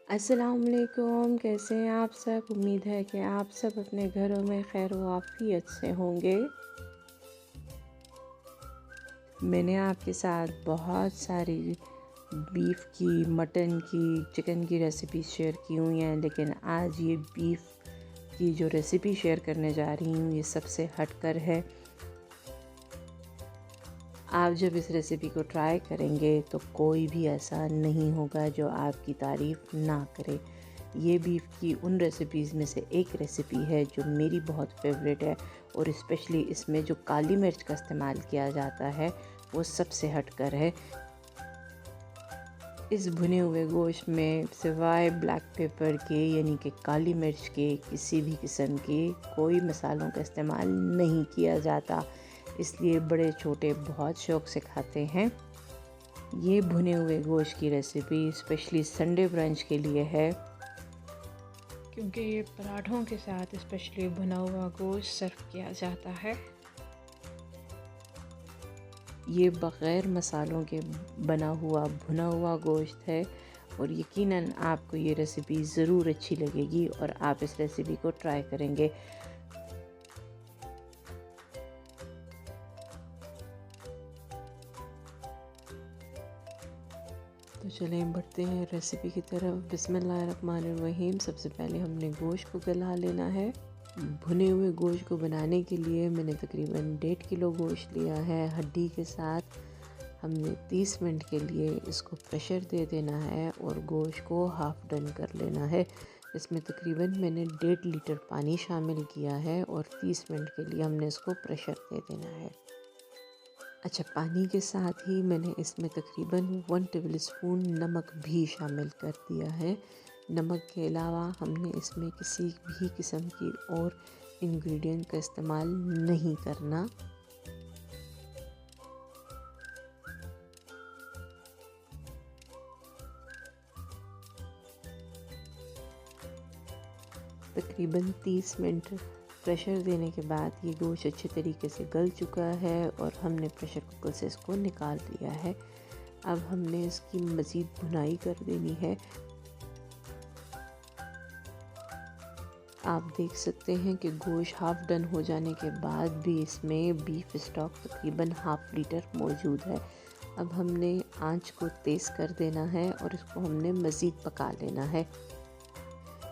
अस्सलाम वालेकुम। कैसे हैं आप सब? उम्मीद है कि आप सब अपने घरों में खैर व आफियत से होंगे। मैंने आपके साथ बहुत सारी बीफ की, मटन की, चिकन की रेसिपी शेयर की हुई हैं, लेकिन आज ये बीफ की जो रेसिपी शेयर करने जा रही हूँ ये सबसे हटकर है। आप जब इस रेसिपी को ट्राई करेंगे तो कोई भी ऐसा नहीं होगा जो आपकी तारीफ़ ना करे। ये बीफ की उन रेसिपीज़ में से एक रेसिपी है जो मेरी बहुत फेवरेट है, और स्पेशली इसमें जो काली मिर्च का इस्तेमाल किया जाता है वो सबसे हटकर है। इस भुने हुए गोश्त में सिवाय ब्लैक पेपर के यानी कि काली मिर्च के किसी भी किस्म के कोई मसालों का इस्तेमाल नहीं किया जाता, इसलिए बड़े छोटे बहुत शौक़ से खाते हैं। ये भुने हुए गोश्त की रेसिपी स्पेशली संडे ब्रंच के लिए है, क्योंकि ये पराठों के साथ स्पेशली भुना हुआ गोश्त सर्व किया जाता है। ये बग़ैर मसालों के बना हुआ भुना हुआ गोश्त है, और यकीनन आपको ये रेसिपी ज़रूर अच्छी लगेगी और आप इस रेसिपी को ट्राई करेंगे। तो चलें बढ़ते हैं रेसिपी की तरफ। बिस्मिल्लाहिर्रहमानिर्रहीम। सबसे पहले हमने गोश्त को गला लेना है। भुने हुए गोश्त को बनाने के लिए मैंने तकरीबन 1.5 किलो गोश्त लिया है हड्डी के साथ। हमने 30 मिनट के लिए इसको प्रेशर दे देना है और गोश्त को हाफ़ डन कर लेना है। इसमें तकरीबन मैंने 1.5 लीटर पानी शामिल किया है और 30 मिनट के लिए हमने इसको प्रेशर दे देना है। अच्छा, पानी के साथ ही मैंने इसमें तकरीबन 1 टेबलस्पून नमक भी शामिल कर दिया है। नमक के अलावा हमने इसमें किसी भी किस्म की और इंग्रेडिएंट का इस्तेमाल नहीं करना। तकरीबन 30 मिनट प्रेशर देने के बाद ये गोश्त अच्छे तरीके से गल चुका है और हमने प्रेशर कुकर से इसको निकाल लिया है। अब हमने इसकी मज़ीद भुनाई कर देनी है। आप देख सकते हैं कि गोश्त हाफ़ डन हो जाने के बाद भी इसमें बीफ स्टॉक तकरीबन हाफ़ लीटर मौजूद है। अब हमने आंच को तेज़ कर देना है और इसको हमने मज़ीद पका लेना है।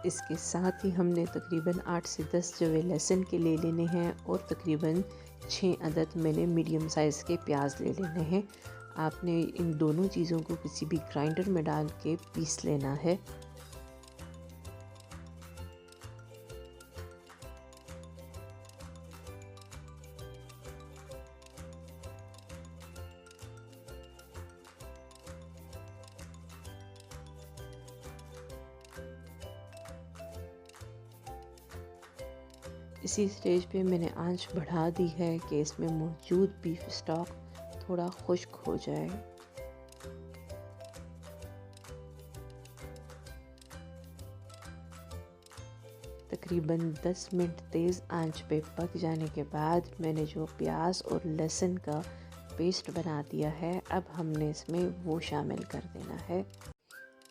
इसके साथ ही हमने तकरीबन 8 से 10 जवे लहसुन के ले लेने हैं और तकरीबन 6 अदद मैंने मीडियम साइज़ के प्याज ले लेने हैं। आपने इन दोनों चीज़ों को किसी भी ग्राइंडर में डाल के पीस लेना है। इसी स्टेज पे मैंने आंच बढ़ा दी है कि इसमें मौजूद बीफ स्टॉक थोड़ा खुश्क हो जाए। तकरीबन 10 मिनट तेज़ आंच पे पक जाने के बाद मैंने जो प्याज और लहसुन का पेस्ट बना दिया है, अब हमने इसमें वो शामिल कर देना है।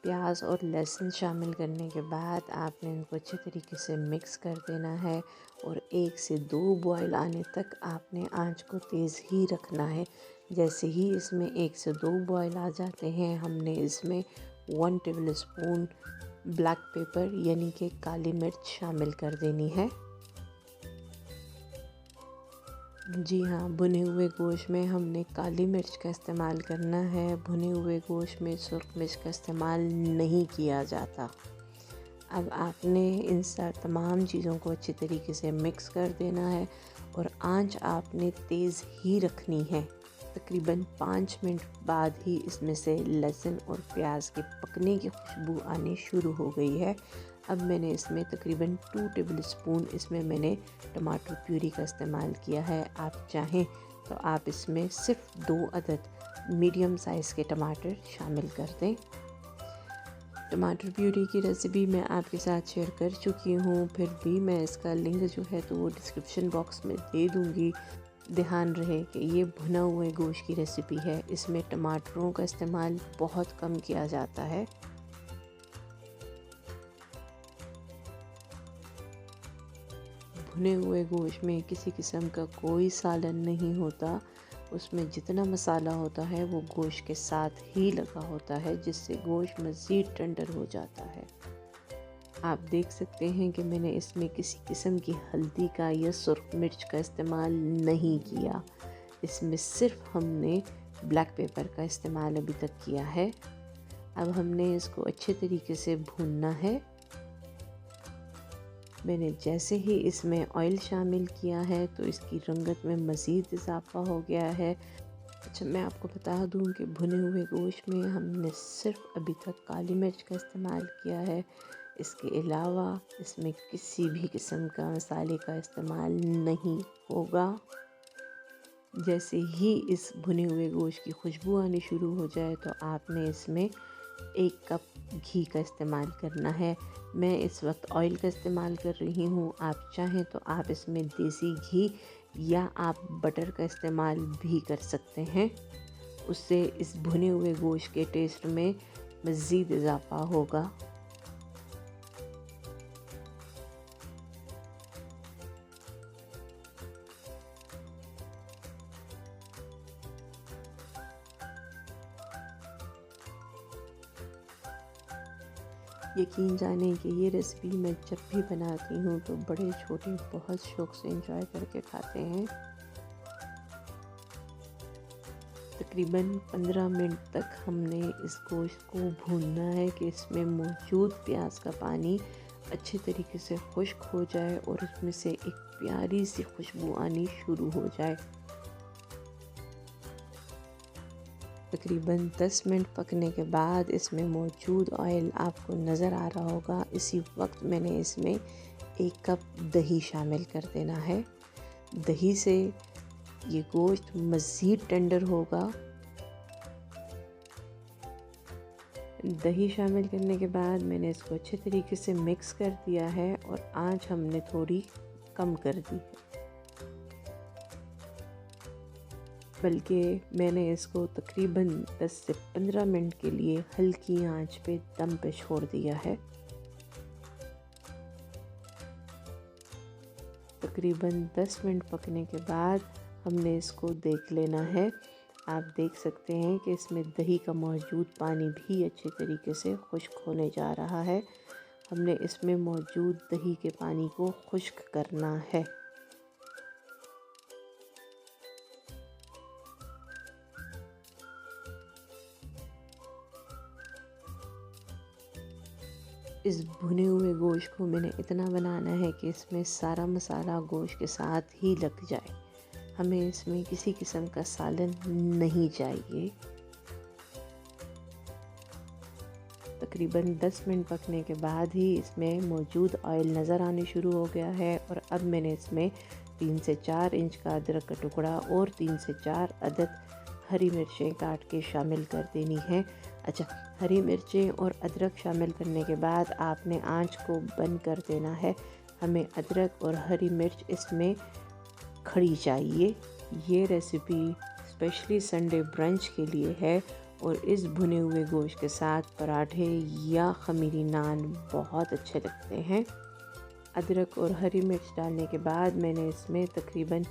प्याज और लहसुन शामिल करने के बाद आपने इनको अच्छे तरीके से मिक्स कर देना है और 1 से 2 बॉयल आने तक आपने आंच को तेज़ ही रखना है। जैसे ही इसमें 1 से 2 बॉयल आ जाते हैं, हमने इसमें 1 टेबलस्पून ब्लैक पेपर यानी कि काली मिर्च शामिल कर देनी है। जी हाँ, भुने हुए गोश्त में हमने काली मिर्च का इस्तेमाल करना है। भुने हुए गोश्त में सुर्ख मिर्च का इस्तेमाल नहीं किया जाता। अब आपने इन तमाम चीज़ों को अच्छी तरीके से मिक्स कर देना है और आंच आपने तेज़ ही रखनी है। तकरीबन 5 मिनट बाद ही इसमें से लहसुन और प्याज के पकने की खुशबू आनी शुरू हो गई है। अब मैंने इसमें तकरीबन 2 टेबलस्पून इसमें मैंने टमाटर प्यूरी का इस्तेमाल किया है। आप चाहें तो आप इसमें सिर्फ 2 अदद मीडियम साइज़ के टमाटर शामिल कर दें। टमाटर प्यूरी की रेसिपी मैं आपके साथ शेयर कर चुकी हूँ, फिर भी मैं इसका लिंक जो है तो वो डिस्क्रिप्शन बॉक्स में दे दूँगी। ध्यान रहे कि ये भुना हुए गोश्त की रेसिपी है, इसमें टमाटरों का इस्तेमाल बहुत कम किया जाता है। भुने हुए गोश्त में किसी किस्म का कोई सालन नहीं होता। उसमें जितना मसाला होता है वो गोश्त के साथ ही लगा होता है, जिससे गोश्त मज़ीद टेंडर हो जाता है। आप देख सकते हैं कि मैंने इसमें किसी किस्म की हल्दी का या सुर्ख मिर्च का इस्तेमाल नहीं किया। इसमें सिर्फ हमने ब्लैक पेपर का इस्तेमाल अभी तक किया है। अब हमने इसको अच्छे तरीके से भूनना है। मैंने जैसे ही इसमें ऑयल शामिल किया है तो इसकी रंगत में मज़ीद इजाफ़ा हो गया है। अच्छा, मैं आपको बता दूं कि भुने हुए गोश्त में हमने सिर्फ अभी तक काली मिर्च का इस्तेमाल किया है। इसके अलावा इसमें किसी भी किस्म का मसाले का इस्तेमाल नहीं होगा। जैसे ही इस भुने हुए गोश्त की खुशबू आनी शुरू हो जाए तो आपने इसमें 1 कप घी का इस्तेमाल करना है। मैं इस वक्त ऑयल का इस्तेमाल कर रही हूँ। आप चाहें तो आप इसमें देसी घी या आप बटर का इस्तेमाल भी कर सकते हैं। उससे इस भुने हुए गोश्त के टेस्ट में मज़ीद इजाफ़ा होगा। यकीन जाने कि ये रेसिपी मैं जब भी बनाती हूँ तो बड़े छोटे बहुत शौक़ से एंजॉय करके खाते हैं। तकरीबन 15 मिनट तक हमने इस गोश्त को भूनना है कि इसमें मौजूद प्याज का पानी अच्छे तरीके से खुश्क हो जाए और उसमें से एक प्यारी सी खुशबू आनी शुरू हो जाए। तकरीबन 10 मिनट पकने के बाद इसमें मौजूद ऑयल आपको नज़र आ रहा होगा। इसी वक्त मैंने इसमें 1 कप दही शामिल कर देना है। दही से ये गोश्त मज़ीद टेंडर होगा। दही शामिल करने के बाद मैंने इसको अच्छे तरीके से मिक्स कर दिया है और आंच हमने थोड़ी कम कर दी है, बल्कि मैंने इसको तकरीबन 10 से 15 मिनट के लिए हल्की आंच पे दम पे छोड़ दिया है। तकरीबन 10 मिनट पकने के बाद हमने इसको देख लेना है। आप देख सकते हैं कि इसमें दही का मौजूद पानी भी अच्छे तरीके से खुश्क होने जा रहा है। हमने इसमें मौजूद दही के पानी को खुश्क करना है। इस भुने हुए गोश्त को मैंने इतना बनाना है कि इसमें सारा मसाला गोश्त के साथ ही लग जाए। हमें इसमें किसी किस्म का सालन नहीं चाहिए। तकरीबन 10 मिनट पकने के बाद ही इसमें मौजूद ऑयल नज़र आने शुरू हो गया है और अब मैंने इसमें 3 से 4 इंच का अदरक का टुकड़ा और 3 से 4 अदद हरी मिर्चें काट के शामिल कर देनी है। अच्छा, हरी मिर्चें और अदरक शामिल करने के बाद आपने आंच को बंद कर देना है। हमें अदरक और हरी मिर्च इसमें खड़ी चाहिए। ये रेसिपी स्पेशली संडे ब्रंच के लिए है और इस भुने हुए गोश्त के साथ पराठे या खमीरी नान बहुत अच्छे लगते हैं। अदरक और हरी मिर्च डालने के बाद मैंने इसमें तकरीबन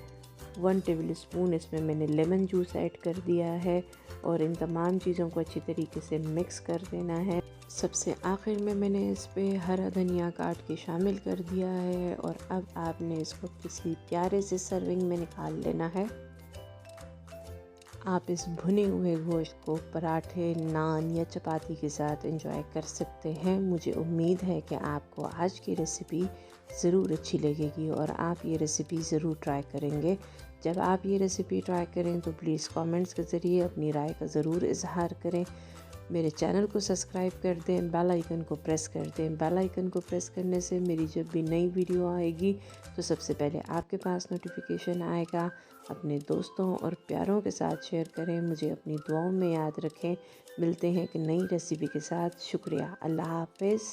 1 टेबल स्पून इसमें मैंने लेमन जूस ऐड कर दिया है और इन तमाम चीज़ों को अच्छी तरीके से मिक्स कर देना है। सबसे आखिर में मैंने इस पे हरा धनिया काट के शामिल कर दिया है और अब आपने इसको किसी प्यारे से सर्विंग में निकाल लेना है। आप इस भुने हुए गोश्त को पराठे, नान या चपाती के साथ एंजॉय कर सकते हैं। मुझे उम्मीद है कि आपको आज की रेसिपी ज़रूर अच्छी लगेगी और आप ये रेसिपी ज़रूर ट्राई करेंगे। जब आप ये रेसिपी ट्राई करें तो प्लीज़ कमेंट्स के ज़रिए अपनी राय का ज़रूर इजहार करें। मेरे चैनल को सब्सक्राइब कर दें, बेल आइकन को प्रेस कर दें। बेल आइकन को प्रेस करने से मेरी जब भी नई वीडियो आएगी तो सबसे पहले आपके पास नोटिफिकेशन आएगा। अपने दोस्तों और प्यारों के साथ शेयर करें। मुझे अपनी दुआओं में याद रखें। मिलते हैं एक नई रेसिपी के साथ। शुक्रिया। अल्लाह हाफ़िज़।